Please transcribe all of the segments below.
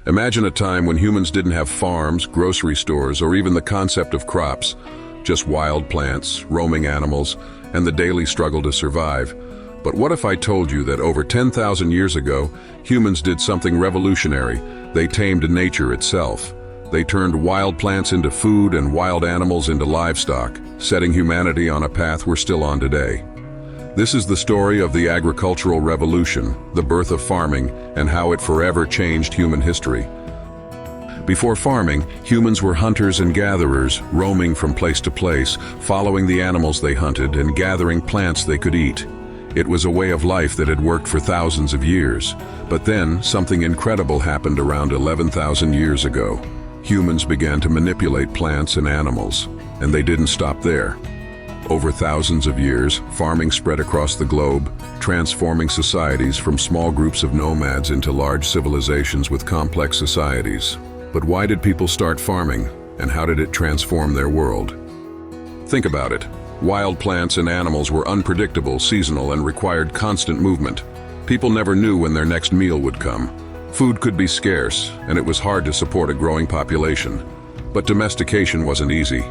Imagine a time when humans didn't have farms, grocery stores, or even the concept of crops, just wild plants, roaming animals, and the daily struggle to survive. But what if I told you that over 10,000 years ago, humans did something revolutionary? They tamed nature itself. They turned wild plants into food and wild animals into livestock, setting humanity on a path we're still on today. This is the story of the agricultural revolution, the birth of farming, and how it forever changed human history. Before farming, humans were hunters and gatherers, roaming from place to place, following the animals they hunted and gathering plants they could eat. It was a way of life that had worked for thousands of years. But then, something incredible happened around 11,000 years ago. Humans began to manipulate plants and animals, and they didn't stop there. Over thousands of years, farming spread across the globe, transforming societies from small groups of nomads into large civilizations with complex societies. But why did people start farming, and how did it transform their world? Think about it. Wild plants and animals were unpredictable, seasonal, and required constant movement. People never knew when their next meal would come. Food could be scarce, and it was hard to support a growing population. But domestication wasn't easy.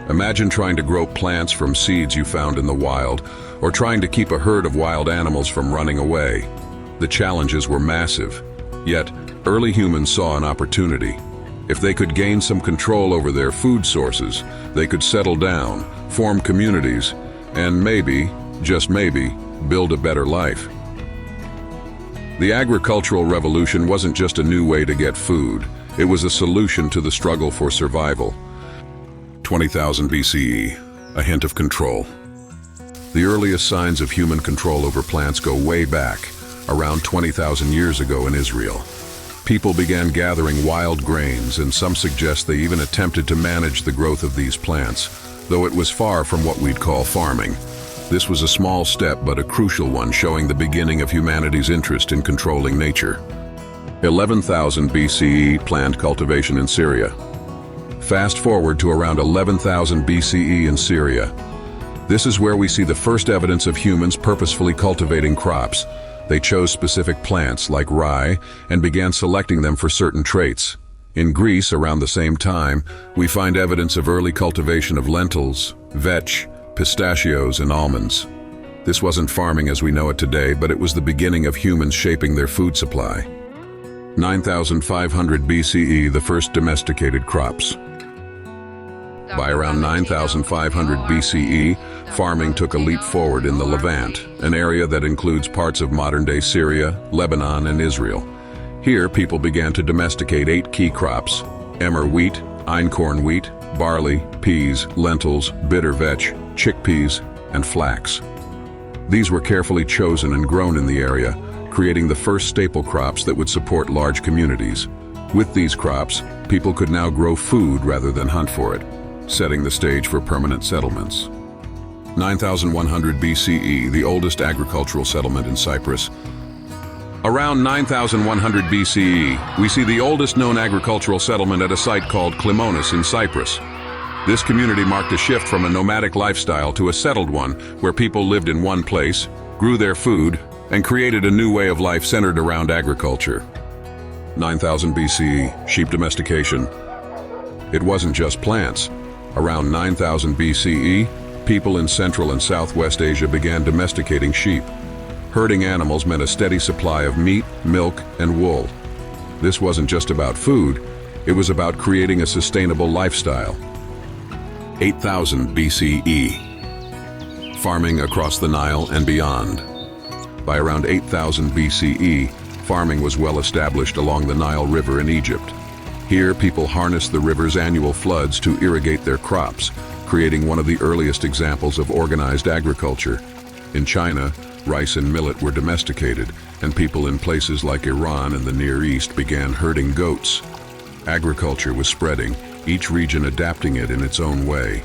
Imagine trying to grow plants from seeds you found in the wild, or trying to keep a herd of wild animals from running away. The challenges were massive, yet early humans saw an opportunity. If they could gain some control over their food sources, they could settle down, form communities, and maybe, just maybe, build a better life. The agricultural revolution wasn't just a new way to get food, it was a solution to the struggle for survival. 20,000 BCE, a hint of control. The earliest signs of human control over plants go way back, around 20,000 years ago in Israel. People began gathering wild grains, and some suggest they even attempted to manage the growth of these plants, though it was far from what we'd call farming. This was a small step, but a crucial one, showing the beginning of humanity's interest in controlling nature. 11,000 BCE, plant cultivation in Syria. Fast forward to around 11,000 BCE in Syria. This is where we see the first evidence of humans purposefully cultivating crops. They chose specific plants, like rye, and began selecting them for certain traits. In Greece, around the same time, we find evidence of early cultivation of lentils, vetch, pistachios, and almonds. This wasn't farming as we know it today, but it was the beginning of humans shaping their food supply. 9,500 BCE, the first domesticated crops. By around 9,500 BCE, farming took a leap forward in the Levant, an area that includes parts of modern-day Syria, Lebanon, and Israel. Here, people began to domesticate 8 key crops: emmer wheat, einkorn wheat, barley, peas, lentils, bitter vetch, chickpeas, and flax. These were carefully chosen and grown in the area, creating the first staple crops that would support large communities. With these crops, people could now grow food rather than hunt for it, setting the stage for permanent settlements. 9,100 BCE, the oldest agricultural settlement in Cyprus. Around 9,100 BCE, we see the oldest known agricultural settlement at a site called Klimonis in Cyprus. This community marked a shift from a nomadic lifestyle to a settled one, where people lived in one place, grew their food, and created a new way of life centered around agriculture. 9,000 BCE, sheep domestication. It wasn't just plants. Around 9,000 BCE, people in Central and Southwest Asia began domesticating sheep. Herding animals meant a steady supply of meat, milk, and wool. This wasn't just about food, it was about creating a sustainable lifestyle. 8,000 BCE. Farming across the Nile and beyond. By around 8,000 BCE, farming was well established along the Nile River in Egypt. Here, people harnessed the river's annual floods to irrigate their crops, creating one of the earliest examples of organized agriculture. In China, rice and millet were domesticated, and people in places like Iran and the Near East began herding goats. Agriculture was spreading, each region adapting it in its own way.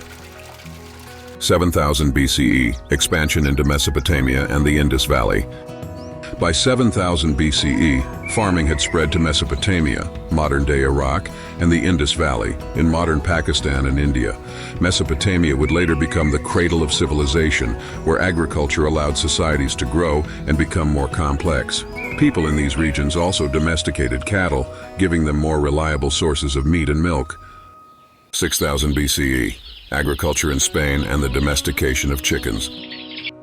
7,000 BCE, expansion into Mesopotamia and the Indus Valley. By 7,000 BCE, farming had spread to Mesopotamia, modern-day Iraq, and the Indus Valley, in modern Pakistan and India. Mesopotamia would later become the cradle of civilization, where agriculture allowed societies to grow and become more complex. People in these regions also domesticated cattle, giving them more reliable sources of meat and milk. 6000 BCE, agriculture in Spain and the domestication of chickens.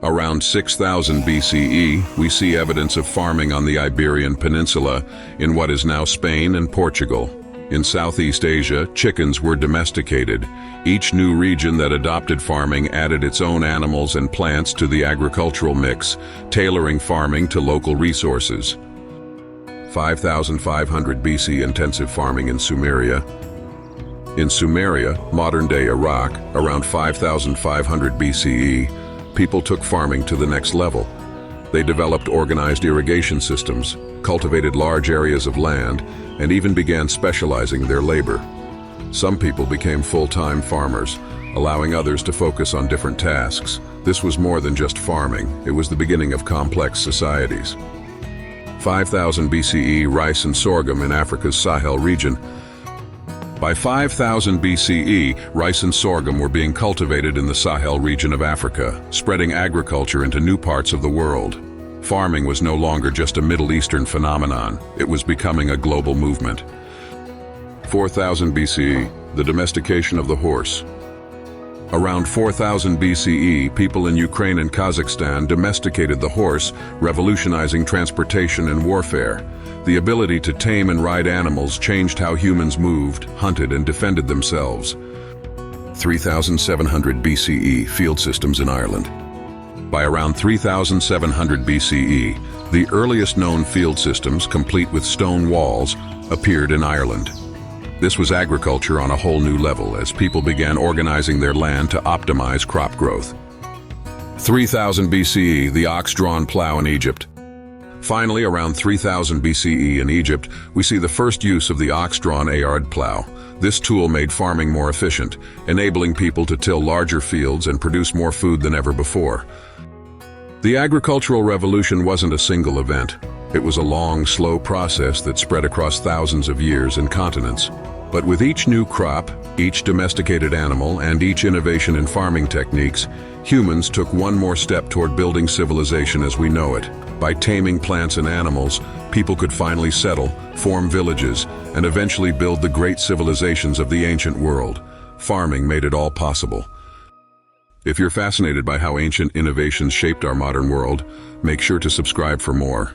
Around 6000 BCE, we see evidence of farming on the Iberian Peninsula in what is now Spain and Portugal. In Southeast Asia, chickens were domesticated. Each new region that adopted farming added its own animals and plants to the agricultural mix, tailoring farming to local resources. 5500 BC, intensive farming in Sumeria. In Sumeria, modern-day Iraq, around 5500 BCE, people took farming to the next level. They developed organized irrigation systems, cultivated large areas of land, and even began specializing their labor. Some people became full-time farmers, allowing others to focus on different tasks. This was more than just farming, it was the beginning of complex societies. 5000 BCE, rice and sorghum in Africa's Sahel region. By 5000 BCE, rice and sorghum were being cultivated in the Sahel region of Africa, spreading agriculture into new parts of the world. Farming was no longer just a Middle Eastern phenomenon, it was becoming a global movement. 4000 BCE, the domestication of the horse. Around 4000 BCE, people in Ukraine and Kazakhstan domesticated the horse, revolutionizing transportation and warfare. The ability to tame and ride animals changed how humans moved, hunted, and defended themselves. 3700 BCE, field systems in Ireland. By around 3700 BCE, the earliest known field systems, complete with stone walls, appeared in Ireland. This was agriculture on a whole new level as people began organizing their land to optimize crop growth. 3000 BCE, the ox-drawn plow in Egypt. Finally, around 3000 BCE in Egypt, we see the first use of the ox-drawn Aard plow. This tool made farming more efficient, enabling people to till larger fields and produce more food than ever before. The agricultural revolution wasn't a single event. It was a long, slow process that spread across thousands of years and continents. But with each new crop, each domesticated animal, and each innovation in farming techniques, humans took one more step toward building civilization as we know it. By taming plants and animals, people could finally settle, form villages, and eventually build the great civilizations of the ancient world. Farming made it all possible. If you're fascinated by how ancient innovations shaped our modern world, make sure to subscribe for more.